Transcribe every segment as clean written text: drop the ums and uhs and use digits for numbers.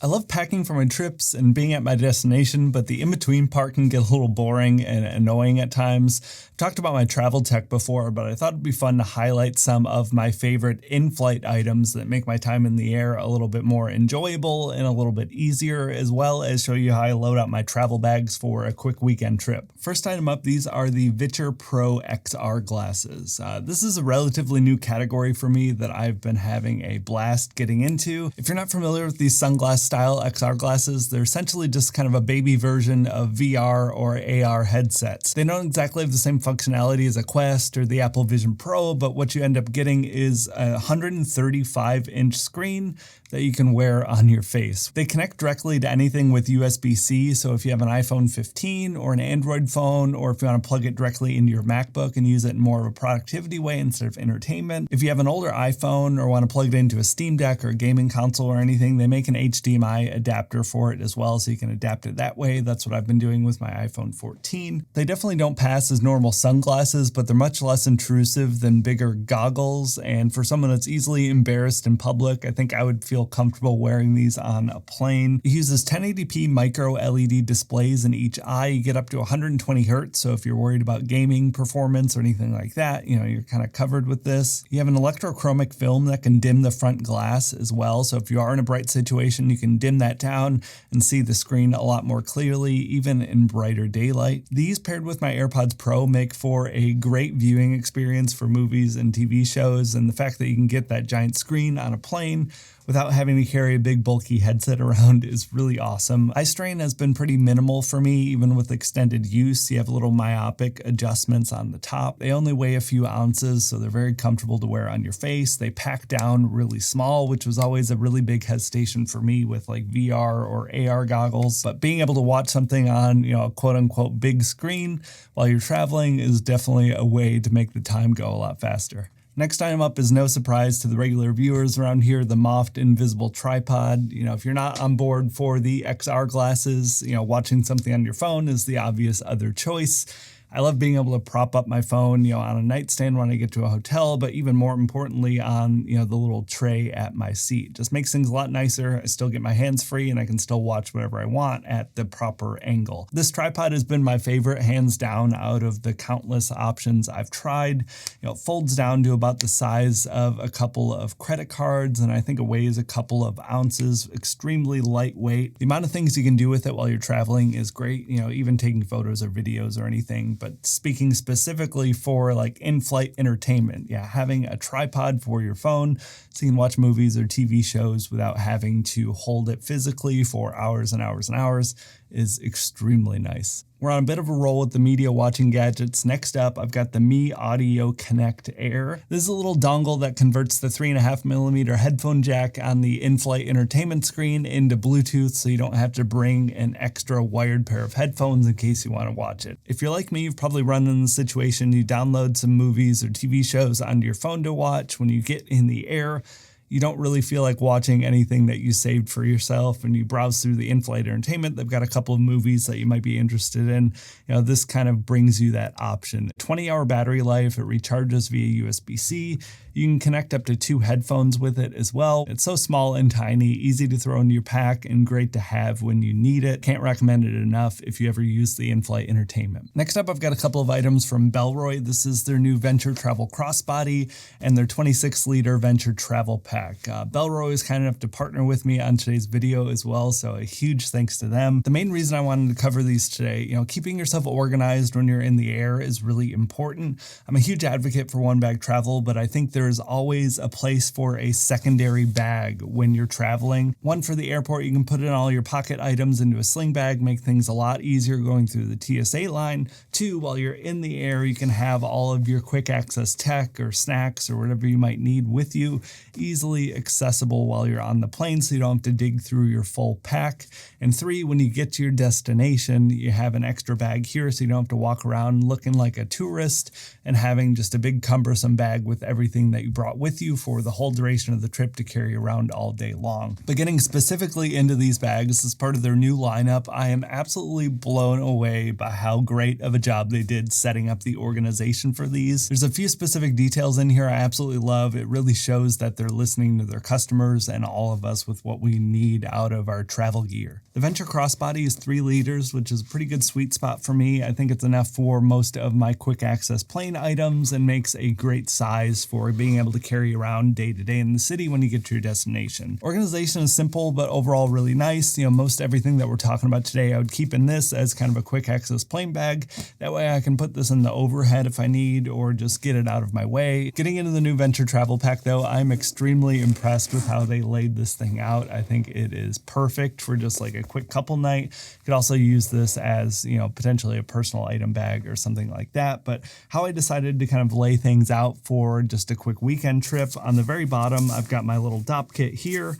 I love packing for my trips and being at my destination, but the in-between part can get a little boring and annoying at times. I've talked about my travel tech before, but I thought it'd be fun to highlight some of my favorite in-flight items that make my time in the air a little bit more enjoyable and a little bit easier, as well as show you how I load out my travel bags for a quick weekend trip. First item up, these are the Viture Pro XR Glasses. This is a relatively new category for me that I've been having a blast getting into. If you're not familiar with these sunglass style XR glasses, they're essentially just kind of a baby version of VR or AR headsets. They don't exactly have the same functionality as a Quest or the Apple Vision Pro, but what you end up getting is a 135-inch screen that you can wear on your face. They connect directly to anything with USB-C, so if you have an iPhone 15 or an Android phone, or if you want to plug it directly into your MacBook and use it in more of a productivity way instead of entertainment. If you have an older iPhone or want to plug it into a Steam Deck or a gaming console or anything, they make an HDMI adapter for it as well, so you can adapt it that way. That's what I've been doing with my iPhone 14. They definitely don't pass as normal sunglasses, but they're much less intrusive than bigger goggles, and for someone that's easily embarrassed in public, I think I would feel comfortable wearing these on a plane. It uses 1080p micro LED displays in each eye. You get up to 120 hertz, so if you're worried about gaming performance or anything like that, you're kind of covered with this. You have an electrochromic film that can dim the front glass as well, so if you are in a bright situation, you can dim that down and see the screen a lot more clearly, even in brighter daylight. These paired with my AirPods Pro make for a great viewing experience for movies and TV shows, and the fact that you can get that giant screen on a plane without having to carry a big bulky headset around is really awesome. Eye strain has been pretty minimal for me, even with extended use. You have little myopic adjustments on the top. They only weigh a few ounces, so they're very comfortable to wear on your face. They pack down really small, which was always a really big hesitation for me with like VR or AR goggles. But being able to watch something on, a quote unquote big screen while you're traveling is definitely a way to make the time go a lot faster. Next item up is no surprise to the regular viewers around here, the MOFT invisible tripod. If you're not on board for the XR glasses, watching something on your phone is the obvious other choice. I love being able to prop up my phone, on a nightstand when I get to a hotel, but even more importantly on, the little tray at my seat. Just makes things a lot nicer. I still get my hands free and I can still watch whatever I want at the proper angle. This tripod has been my favorite, hands down, out of the countless options I've tried. It folds down to about the size of a couple of credit cards, and I think it weighs a couple of ounces, extremely lightweight. The amount of things you can do with it while you're traveling is great, even taking photos or videos or anything. But speaking specifically for like in-flight entertainment, having a tripod for your phone so you can watch movies or TV shows without having to hold it physically for hours and hours and hours is extremely nice. We're on a bit of a roll with the media watching gadgets. Next up, I've got the Mi Audio Connect Air. This is a little dongle that converts the 3.5mm headphone jack on the in-flight entertainment screen into Bluetooth, so you don't have to bring an extra wired pair of headphones in case you want to watch it. If you're like me, you've probably run into the situation you download some movies or TV shows onto your phone to watch. When you get in the air, you don't really feel like watching anything that you saved for yourself, and you browse through the in-flight entertainment. They've got a couple of movies that you might be interested in. This kind of brings you that option. 20-hour battery life, it recharges via USB-C. You can connect up to 2 headphones with it as well. It's so small and tiny, easy to throw into your pack, and great to have when you need it. Can't recommend it enough if you ever use the in-flight entertainment. Next up, I've got a couple of items from Bellroy. This is their new Venture Travel Crossbody and their 26-liter Venture Travel Pack. Bellroy is kind enough to partner with me on today's video as well, so a huge thanks to them. The main reason I wanted to cover these today, keeping yourself organized when you're in the air is really important. I'm a huge advocate for one-bag travel, but I think there's always a place for a secondary bag when you're traveling. One, for the airport, you can put in all your pocket items into a sling bag, make things a lot easier going through the TSA line. 2, while you're in the air, you can have all of your quick access tech or snacks or whatever you might need with you, easily accessible while you're on the plane, so you don't have to dig through your full pack. And 3, when you get to your destination, you have an extra bag here, so you don't have to walk around looking like a tourist and having just a big cumbersome bag with everything that you brought with you for the whole duration of the trip to carry around all day long. But getting specifically into these bags as part of their new lineup, I am absolutely blown away by how great of a job they did setting up the organization for these. There's a few specific details in here I absolutely love. It really shows that they're listening listening to their customers and all of us with what we need out of our travel gear. The Viture Crossbody is 3 liters, which is a pretty good sweet spot for me. I think it's enough for most of my quick access plane items and makes a great size for being able to carry around day to day in the city when you get to your destination. Organization is simple, but overall really nice. Most everything that we're talking about today, I would keep in this as kind of a quick access plane bag. That way I can put this in the overhead if I need, or just get it out of my way. Getting into the new Viture travel pack though, I'm extremely impressed with how they laid this thing out. I think it is perfect for just like a quick couple night. You could also use this as, potentially a personal item bag or something like that. But how I decided to kind of lay things out for just a quick weekend trip, on the very bottom, I've got my little DOP kit here.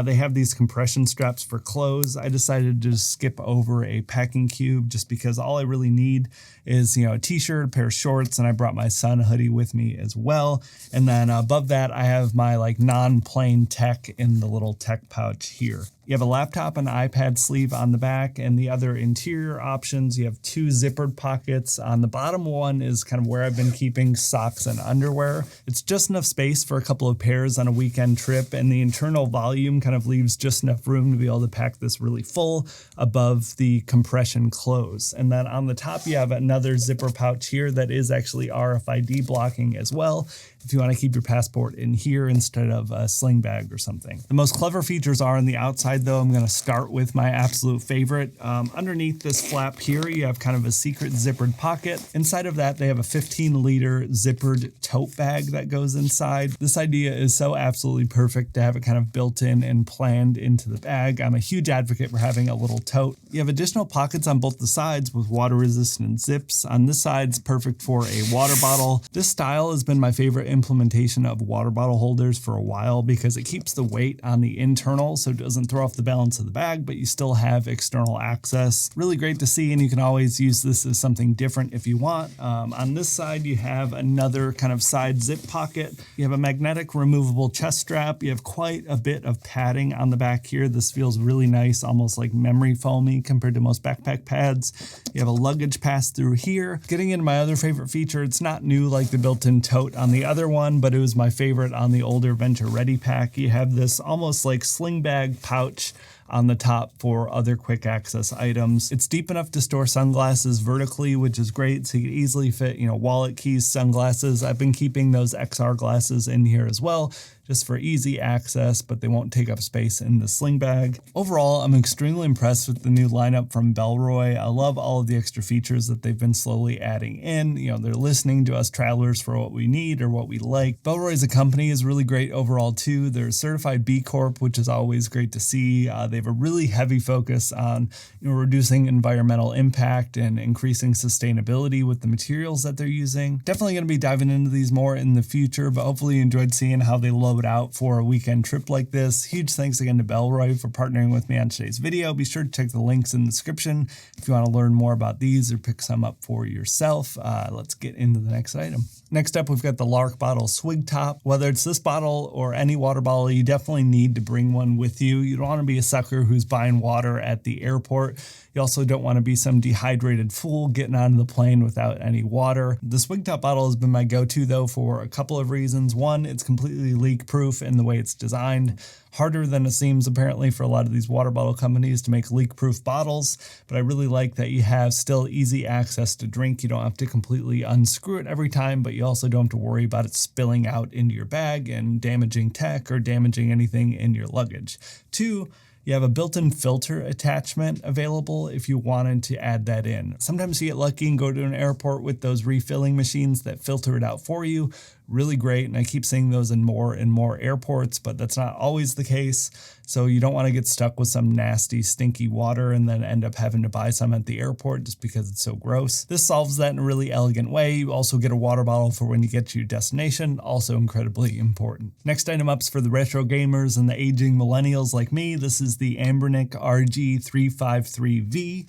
They have these compression straps for clothes. I decided to just skip over a packing cube just because all I really need is, a t-shirt, a pair of shorts, and I brought my Sun hoodie with me as well. And then above that, I have my non-plain tech in the little tech pouch here. You have a laptop and iPad sleeve on the back, and the other interior options, you have 2 zippered pockets. On the bottom one is kind of where I've been keeping socks and underwear. It's just enough space for a couple of pairs on a weekend trip, and the internal volume kind of leaves just enough room to be able to pack this really full above the compression close. And then on the top, you have another zipper pouch here that is actually RFID blocking as well, if you want to keep your passport in here instead of a sling bag or something. The most clever features are on the outside though. I'm going to start with my absolute favorite. Underneath this flap here, you have kind of a secret zippered pocket. Inside of that, they have a 15-liter zippered tote bag that goes inside. This idea is so absolutely perfect to have it kind of built in and planned into the bag. I'm a huge advocate for having a little tote. You have additional pockets on both the sides with water-resistant zips. On this side, it's perfect for a water bottle. This style has been my favorite implementation of water bottle holders for a while because it keeps the weight on the internal so it doesn't throw off the balance of the bag, but you still have external access. Really great to see, and you can always use this as something different if you want. On this side, you have another kind of side zip pocket. You have a magnetic removable chest strap. You have quite a bit of padding on the back here. This feels really nice, almost like memory foamy compared to most backpack pads. You have a luggage pass through here. Getting into my other favorite feature, it's not new like the built-in tote on the other one, but it was my favorite on the older Viture Ready pack. You have this almost like sling bag pouch on the top for other quick access items. It's deep enough to store sunglasses vertically, which is great. So you can easily fit, wallet, keys, sunglasses. I've been keeping those XR glasses in here as well, just for easy access, but they won't take up space in the sling bag. Overall, I'm extremely impressed with the new lineup from Bellroy. I love all of the extra features that they've been slowly adding in. They're listening to us travelers for what we need or what we like. Bellroy as a company is really great overall too. They're certified B Corp, which is always great to see. They have a really heavy focus on reducing environmental impact and increasing sustainability with the materials that they're using. Definitely going to be diving into these more in the future, but hopefully you enjoyed seeing how they load out for a weekend trip like this. Huge thanks again to Bellroy for partnering with me on today's video. Be sure to check the links in the description if you want to learn more about these or pick some up for yourself. Let's get into the next item. Next up, we've got the LARQ bottle Swig top. Whether it's this bottle or any water bottle, you definitely need to bring one with you. You don't want to be a sucker who's buying water at the airport. You also don't want to be some dehydrated fool getting onto the plane without any water. The Swig top bottle has been my go-to though for a couple of reasons. One, it's completely leak-proof in the way it's designed. Harder than it seems apparently for a lot of these water bottle companies to make leak-proof bottles, but I really like that you have still easy access to drink. You don't have to completely unscrew it every time, but you also don't have to worry about it spilling out into your bag and damaging tech or damaging anything in your luggage. Two, you have a built-in filter attachment available if you wanted to add that in. Sometimes you get lucky and go to an airport with those refilling machines that filter it out for you. Really great, and I keep seeing those in more and more airports, but that's not always the case. So you don't want to get stuck with some nasty, stinky water and then end up having to buy some at the airport just because it's so gross. This solves that in a really elegant way. You also get a water bottle for when you get to your destination, also incredibly important. Next item up's for the retro gamers and the aging millennials like me. This is the Anbernic RG353V.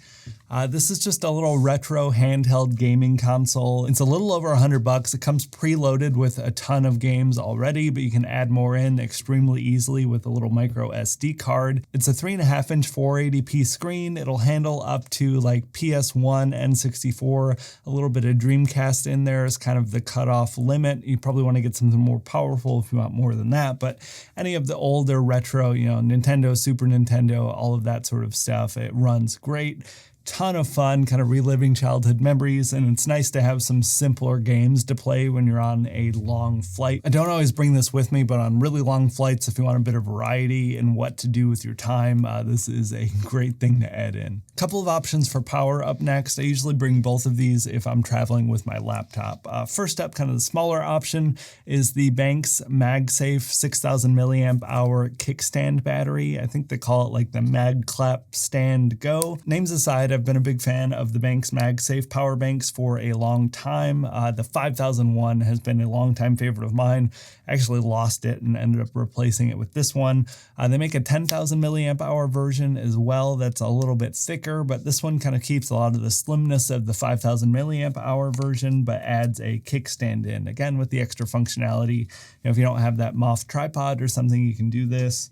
This is just a little retro handheld gaming console. It's a little over $100. It comes preloaded with a ton of games already, but you can add more in extremely easily with a little micro SD card. It's a 3.5-inch 480p screen. It'll handle up to like PS1, N64, a little bit of Dreamcast in there is kind of the cutoff limit. You probably want to get something more powerful if you want more than that, but any of the older retro, Nintendo, Super Nintendo, all of that sort of stuff, it runs great. Ton of fun, kind of reliving childhood memories, and it's nice to have some simpler games to play when you're on a long flight. I don't always bring this with me, but on really long flights, if you want a bit of variety in what to do with your time, this is a great thing to add in. A couple of options for power up next. I usually bring both of these if I'm traveling with my laptop. First up, kind of the smaller option, is the Benks Magsafe 6000 milliamp hour kickstand battery. I think they call it like the Magclap Standgo. Names aside, I've been a big fan of the Benks Magsafe power banks for a long time. The 5001 has been a long-time favorite of mine. I actually lost it and ended up replacing it with this one. They make a 10,000 milliamp hour version as well that's a little bit thicker, but this one kind of keeps a lot of the slimness of the 5,000 milliamp hour version, but adds a kickstand in. Again, with the extra functionality, if you don't have that MOFT tripod or something, you can do this.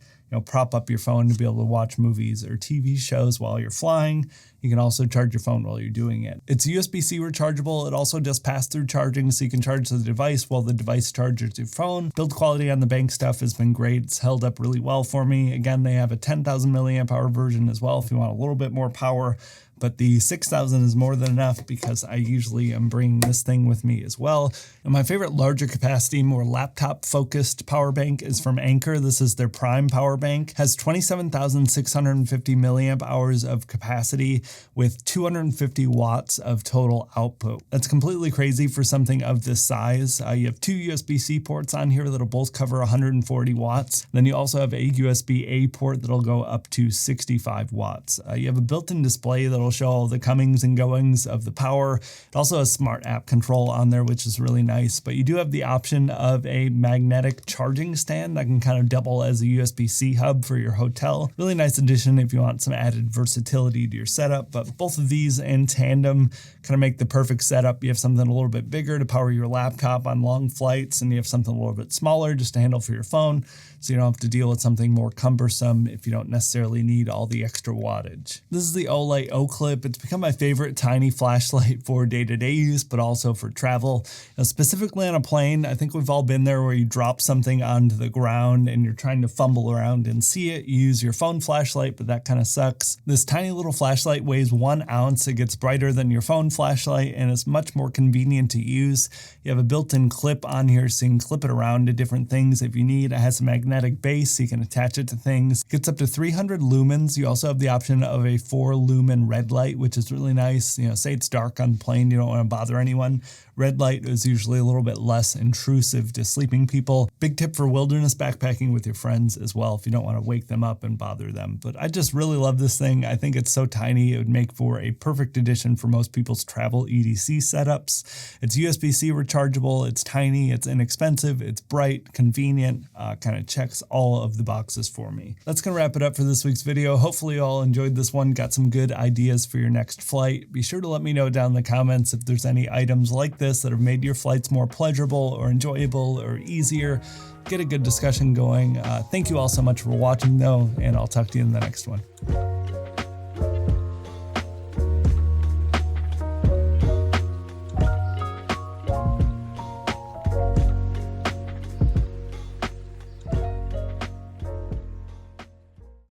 Prop up your phone to be able to watch movies or TV shows while you're flying. You can also charge your phone while you're doing it. It's USB-C rechargeable. It also does pass-through charging, so you can charge the device while the device charges your phone. Build quality on the Benk stuff has been great. It's held up really well for me. Again, they have a 10,000 milliamp hour version as well if you want a little bit more power. But the 6000 is more than enough because I usually am bringing this thing with me as well. And my favorite larger capacity, more laptop focused power bank is from Anker. This is their Prime power bank. Has 27,650 milliamp hours of capacity with 250 watts of total output. That's completely crazy for something of this size. You have two USB-C ports on here that'll both cover 140 watts. Then you also have a USB-A port that'll go up to 65 watts. You have a built-in display that'll show all the comings and goings of the power. It also has smart app control on there, which is really nice, but you do have the option of a magnetic charging stand that can kind of double as a USB-C hub for your hotel. Really nice addition if you want some added versatility to your setup, but both of these in tandem kind of make the perfect setup. You have something a little bit bigger to power your laptop on long flights, and you have something a little bit smaller just to handle for your phone, so you don't have to deal with something more cumbersome if you don't necessarily need all the extra wattage. This is the Olight Oclip. It's become my favorite tiny flashlight for day-to-day use, but also for travel. Specifically on a plane, I think we've all been there where you drop something onto the ground and you're trying to fumble around and see it. You use your phone flashlight, but that kind of sucks. This tiny little flashlight weighs 1 ounce. It gets brighter than your phone flashlight, and it's much more convenient to use. You have a built-in clip on here, so you can clip it around to different things if you need. It has a magnetic base, so you can attach it to things. It gets up to 300 lumens. You also have the option of a 4-lumen red light, which is really nice. Say it's dark on the plane, you don't want to bother anyone. Red light is usually a little bit less intrusive to sleeping people. Big tip for wilderness backpacking with your friends as well if you don't want to wake them up and bother them. But I just really love this thing. I think it's so tiny, it would make for a perfect addition for most people's travel EDC setups. It's USB-C rechargeable, it's tiny, it's inexpensive, it's bright, convenient, kind of checks all of the boxes for me. That's going to wrap it up for this week's video. Hopefully you all enjoyed this one, got some good ideas for your next flight. Be sure to let me know down in the comments if there's any items like this that have made your flights more pleasurable or enjoyable or easier. Get a good discussion going. Thank you all so much for watching though, and I'll talk to you in the next one.